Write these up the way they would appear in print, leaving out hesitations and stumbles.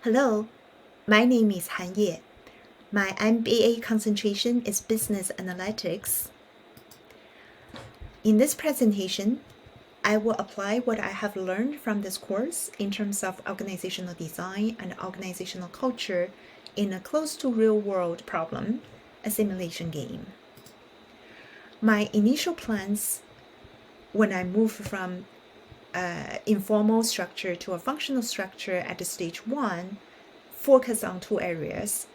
Hello, my name is Han Ye. My MBA concentration is Business Analytics. In this presentation, I will apply what I have learned from this course in terms of organizational design and organizational culture in a close to real-world problem, a simulation game. My initial plans when I moved from informal structure to a functional structure at the stage 1 focus on two areas,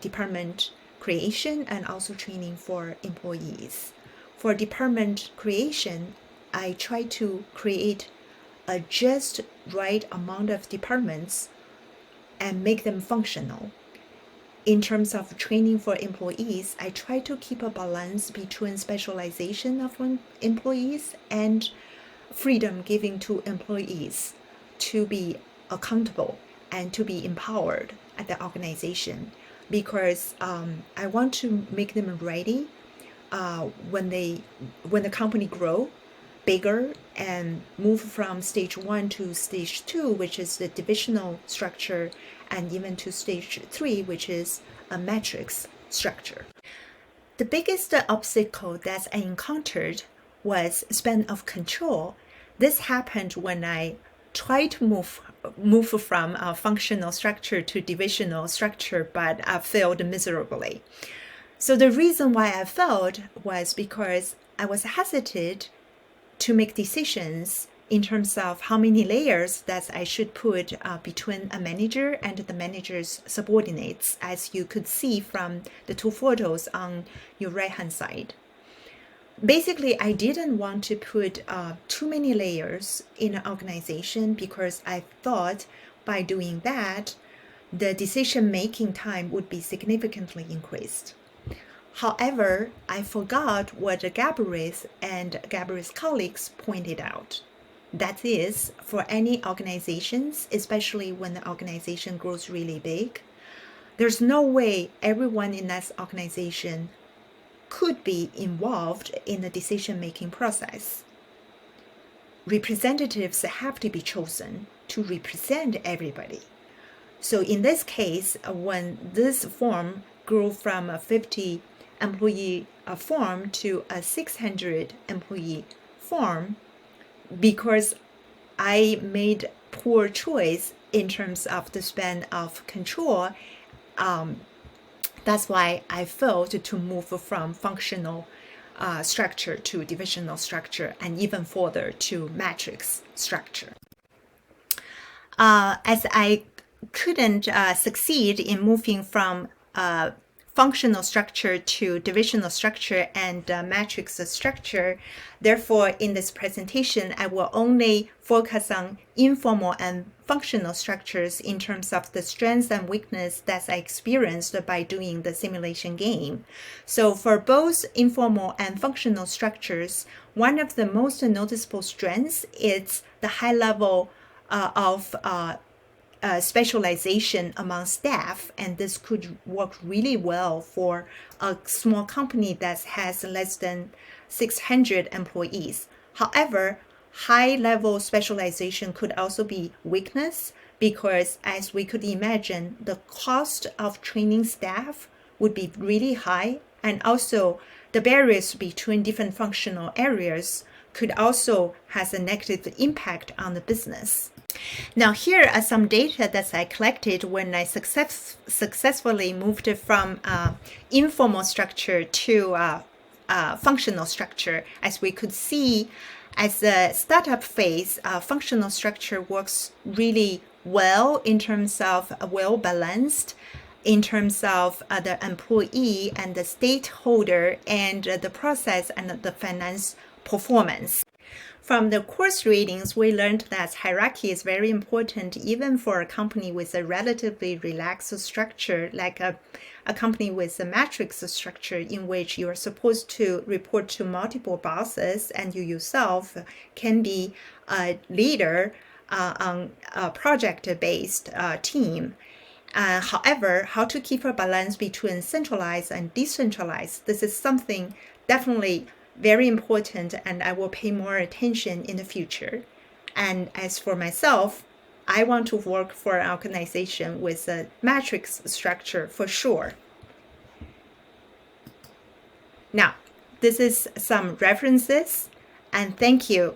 department creation and also training for employees. For department creation, I try to create a just right amount of departments and make them functional. In terms of training for employees, I try to keep a balance between specialization of employees and freedom given to employees to be accountable and to be empowered at the organization, because I want to make them ready when the company grow bigger and move from stage 1 to stage 2, which is the divisional structure, and even to stage 3, which is a matrix structure. The biggest obstacle that I encountered was span of control. This happened when I tried to move from a functional structure to divisional structure, but I failed miserably. So the reason why I failed was because I was hesitant to make decisions in terms of how many layers that I should put between a manager and the manager's subordinates, as you could see from the two photos on your right-hand side. Basically, I didn't want to put too many layers in an organization because I thought by doing that, the decision-making time would be significantly increased. However, I forgot what Gabriel and Gabriel's colleagues pointed out. That is, for any organizations, especially when the organization grows really big, there's no way everyone in that organization could be involved in the decision-making process. Representatives have to be chosen to represent everybody. So in this case, when this firm grew from a 50 employee firm to a 600 employee firm, because I made poor choice in terms of the span of control, that's why I failed to move from functional structure to divisional structure and even further to matrix structure. As I couldn't succeed in moving from functional structure to divisional structure and matrix structure. Therefore, in this presentation, I will only focus on informal and functional structures in terms of the strengths and weakness that I experienced by doing the simulation game. So for both informal and functional structures, one of the most noticeable strengths is the high level of specialization among staff, and this could work really well for a small company that has less than 600 employees. However, high-level specialization could also be weakness because, as we could imagine, the cost of training staff would be really high, and also the barriers between different functional areas could also have a negative impact on the business. Now, here are some data that I collected when I successfully moved from informal structure to functional structure. As we could see, as a startup phase, functional structure works really well in terms of well-balanced, in terms of the employee and the stakeholder and the process and the finance performance. From the course readings, we learned that hierarchy is very important even for a company with a relatively relaxed structure, like a company with a matrix structure in which you are supposed to report to multiple bosses and you yourself can be a leader on a project-based team. However, how to keep a balance between centralized and decentralized, this is something definitely very important, and I will pay more attention in the future. And as for myself, I want to work for an organization with a matrix structure for sure. Now, this is some references, and thank you